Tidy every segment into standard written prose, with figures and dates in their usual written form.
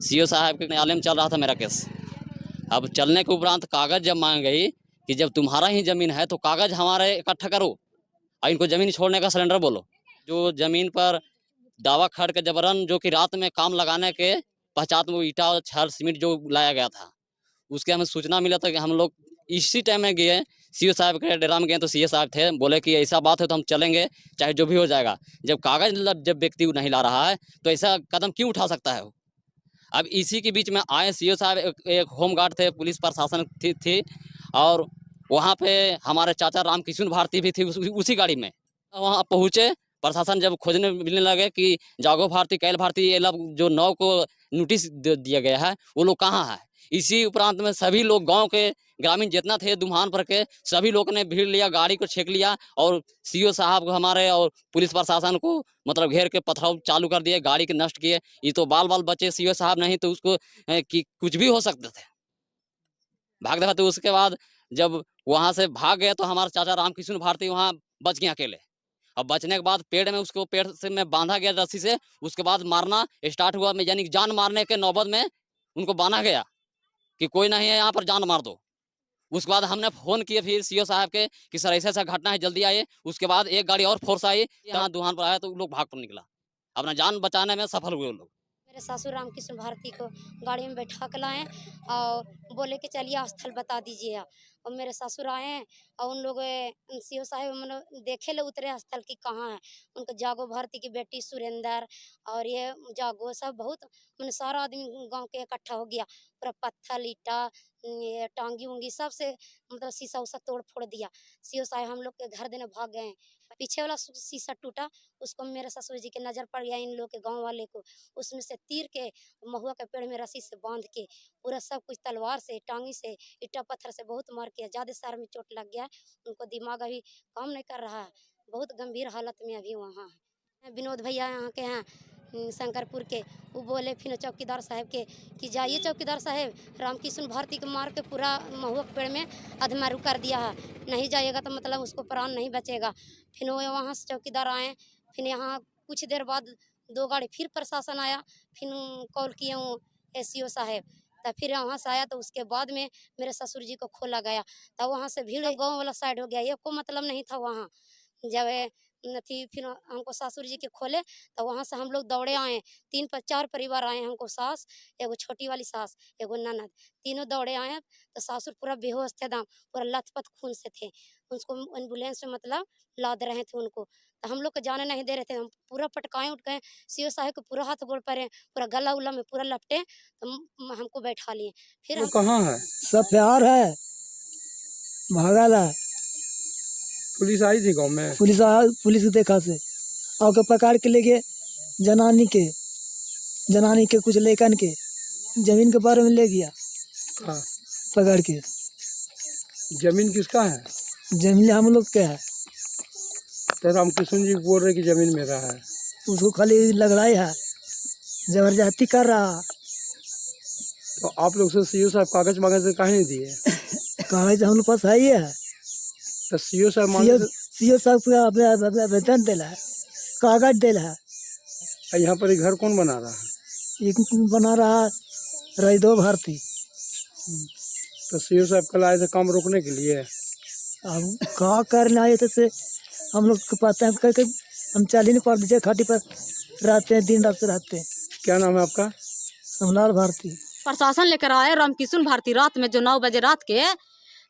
CO साहब के न्यायालय में चल रहा था मेरा केस। अब चलने के उपरांत कागज जब मांग गई कि जब तुम्हारा ही जमीन है तो कागज हमारे इकट्ठा करो और इनको जमीन छोड़ने का सिलेंडर बोलो। जो जमीन पर दावा खड़ के जबरन जो कि रात में काम लगाने के पश्चात वो ईटा और छड़ सीमेंट जो लाया गया था, उसके हमें सूचना मिला था कि हम लोग इसी टाइम में गए, सीओ साहब के डेरा में गए तो सीओ साहब थे, बोले कि ऐसा बात है तो हम चलेंगे चाहे जो भी हो जाएगा। जब कागज जब व्यक्ति नहीं ला रहा है तो ऐसा कदम क्यों उठा सकता है वो। अब इसी के बीच में आए सीओ साहब, एक होमगार्ड थे, पुलिस प्रशासन थी और वहाँ पे हमारे चाचा रामकिशन भारती भी थी उसी गाड़ी में। वहाँ पहुँचे, प्रशासन जब खोजने मिलने लगे कि जागो भारती, कैल भारती, ये लोग जो 9 को नोटिस दिया गया है वो लोग कहाँ है। इसी उपरांत में सभी लोग गांव के ग्रामीण जितना थे दुम्हान पर के सभी लोग ने भीड़ लिया, गाड़ी को छेक लिया और सीओ साहब को हमारे और पुलिस प्रशासन को मतलब घेर के पथराव चालू कर दिए, गाड़ी के नष्ट किए। ये तो बाल बाल बचे, सीओ साहब नहीं तो उसको कि कुछ भी हो सकते थे, भाग दे। तो उसके बाद जब वहां से भाग गए तो हमारे चाचा रामकिशन भारती वहां बच गए अकेले। अब बचने के बाद पेड़ में उसको पेड़ से में बांधा गया रस्सी से, उसके बाद मारना स्टार्ट हुआ, यानी जान मारने के नौबत में उनको बांधा गया कि कोई नहीं है यहाँ पर, जान मार दो। उसके बाद हमने फोन किए फिर सीओ साहब के कि सर ऐसा ऐसा घटना है, जल्दी आइए। उसके बाद एक गाड़ी और फोर्स आई, यहाँ दुहान पर आया तो लोग भाग पर निकला, अपना जान बचाने में सफल हुए लोग। मेरे सासू रामकिशन भारती को गाड़ी में बैठा कर लाए और बोले कि चलिए स्थल बता दीजिए आप। और मेरे ससुर आए हैं और उन लोग सीओ साहब मतलब देखे ले उतरे स्थल की कहाँ है। उनको जागो भारती की बेटी सुरेंद्र और ये जागो सब बहुत मैंने सारा आदमी गांव के इकट्ठा हो गया। पूरा पत्थर ईटा ये टांगी उंगी सब से मतलब शीशा उसा तोड़ फोड़ दिया। सीओ साहब हम लोग के घर देने भाग गए। पीछे वाला शीशा टूटा, उसको मेरे ससुर जी के नजर पड़ गया, इन लोग के गाँव वाले को। उसमें से तीर के महुआ के पेड़ में रस्सी से बांध के पूरा सब कुछ तलवार से टांगी से ईटा पत्थर से बहुत मार के ज्यादा सर में चोट लग गया। उनको दिमाग अभी काम नहीं कर रहा है, बहुत गंभीर हालत में अभी वहाँ है। विनोद भैया यहाँ के हैं शंकरपुर के, वो बोले फिर चौकीदार साहब के कि जाइए चौकीदार साहब, रामकिशन भारती को मार के पूरा महुआ के पेड़ में अधमारू कर दिया है, नहीं जाइएगा तो मतलब उसको प्राण नहीं बचेगा। फिर वो वहाँ से चौकीदार आए, फिर यहाँ कुछ देर बाद 2 गाड़ी फिर प्रशासन आया, फिर कॉल किए हूँ एसईओ साहब, तब फिर वहाँ से आया तो उसके बाद में मेरे ससुर जी को खोला गया। तब वहाँ से भीड़ गांव वाला साइड हो गया, ये को मतलब नहीं था वहाँ। जब थी फिर हमको ससुर जी के खोले तो वहाँ से हम लोग दौड़े आए, 4 परिवार आए, हमको सास, एगो छोटी वाली सास, एगो ननद, तीनों दौड़े आए। तो ससुर पूरा बेहोश थे, दाम पूरा लथपथ खून से थे, उसको एम्बुलेंस में मतलब लाद रहे थे उनको। तो हम लोग को जाने नहीं दे रहे थे, हम पूरा पटकाए उठ गए, सीओ साहब को पूरा हाथ गोड़ पड़े, पूरा गला उला में पूरा लपटे, तो हमको बैठा लिए। फिर वो कहाँ है? सब प्यार है, भागल है। पुलिस आई थी गांव में? पुलिस देखा से आके पकड़ के ले गए जनानी के कुछ लेकन के जमीन के बारे में ले गया। हाँ। पकड़ के। जमीन किसका है? जमीन हम लोग के है। तो रामकिशन जी बोल रहे कि जमीन मेरा है। उसको खाली लगड़ाई है, जबरदस्ती कर रहा। तो आप लोग से सीओ साहब कागज मांगे से काहे नहीं दिए? कागज हम लोग पास है ही है। तो सीओ साहब को अपने वेतन देला है, कागज देला है। यहाँ पर घर कौन बना रहा है? एक बना रहा रईदो भारती। तो सीओ साहब कल आए थे काम रोकने के लिए। अब कहा करने आए थे से हम लोग को पता है करके हम चल ही नहीं पा दीजिए, खाटी पर रहते हैं, दिन रात से रहते हैं। क्या नाम है आपका? समलाल भारती। प्रशासन लेकर आए रामकिशन भारती रात में, जो 9 बजे रात के,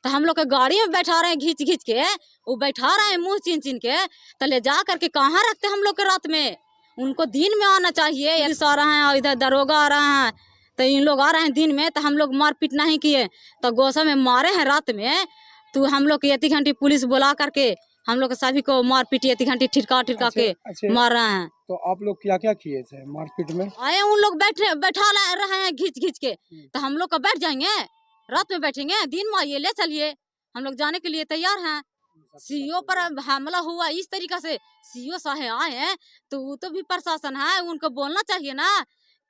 तो हम लोग के गाड़ी में बैठा रहे हैं घींच घींच के, वो बैठा रहे हैं मुंह चीन चीन के, तो ले जा करके कहाँ रखते हम लोग के रात में। उनको दिन में आना चाहिए। पुलिस आ रहे हैं और इधर दरोगा आ रहे हैं, तो इन लोग आ रहे हैं दिन में, तो हम लोग मारपीट नहीं किए, तो गोसा में मारे हैं रात में। तो हम लोग इतनी घंटी पुलिस बुला करके हम लोग सभी को मारपीट इतनी घंटी ठिठका के मार रहे हैं। तो आप लोग क्या क्या किए थे मारपीट में? आए उन लोग बैठा रहे हैं घींच घींच के, तो हम लोग का बैठ जाएंगे, रात में बैठेंगे, दिन में आइए ले चलिए, हम लोग जाने के लिए तैयार हैं। सीओ पर हमला हुआ इस तरीका से, सीओ साहब आए हैं तो वो तो भी प्रशासन है, उनको बोलना चाहिए ना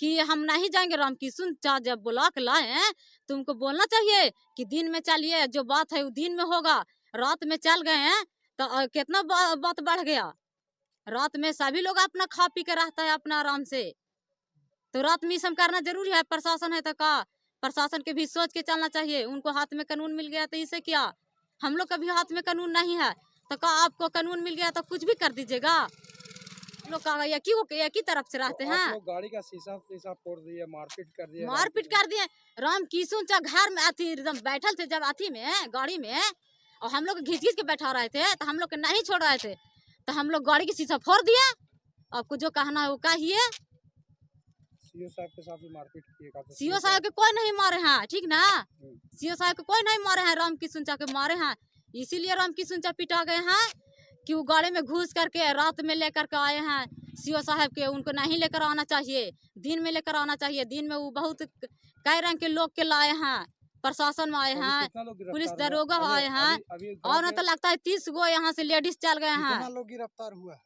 कि हम नहीं जाएंगे। रामकिशन चाचा जब बुला के लाए हैं तो उनको बोलना चाहिए कि दिन में चलिए, जो बात है वो दिन में होगा। रात में चल गए हैं तो कितना बात बढ़ गया। रात में सभी लोग अपना खा पी के रहता है अपना आराम से, तो रात में ये सब करना जरूरी है। प्रशासन है तो का प्रशासन के भी सोच के चलना चाहिए। उनको हाथ में कानून मिल गया तो इसे क्या, हम लोग का भी हाथ में कानून नहीं है तो का आपको कानून मिल गया तो कुछ भी कर दीजिएगा। हम लोग का एक ही तरफ से रहते तो हैं। आप लोग गाड़ी का शीशा फोड़ दिए, मारपीट कर दिए, मारपीट कर दिए। राम किशुन चा घर में अथी एकदम बैठल थे, जब अथी में गाड़ी में, और हम लोग घींच घींच के बैठा रहे थे तो हम लोग के नहीं छोड़ रहे थे, तो हम लोग गाड़ी की शीशा फोड़ दिए। आपको जो कहना है वो कहिए। सीओ साहब के साथ भी मारपीट किए का? तो सीओ साहब के कोई नहीं मारे हैं, ठीक ना, सीओ साहब के कोई नहीं मारे हैं, राम किशुन चा के मारे हैं। इसीलिए राम किशुन चा पिटा गए हैं कि वो गाड़ी में घुस करके रात में लेकर के आए हैं सीओ साहब के। उनको नहीं लेकर आना चाहिए, दिन में लेकर आना चाहिए। दिन में वो बहुत कई रंग के लोग के लाए हैं, प्रशासन में आए हैं, पुलिस दरोगा आए हैं, और न तो लगता है 30 गो यहाँ से लेडीज चल गए हैं। लोग गिरफ्तार हुआ है?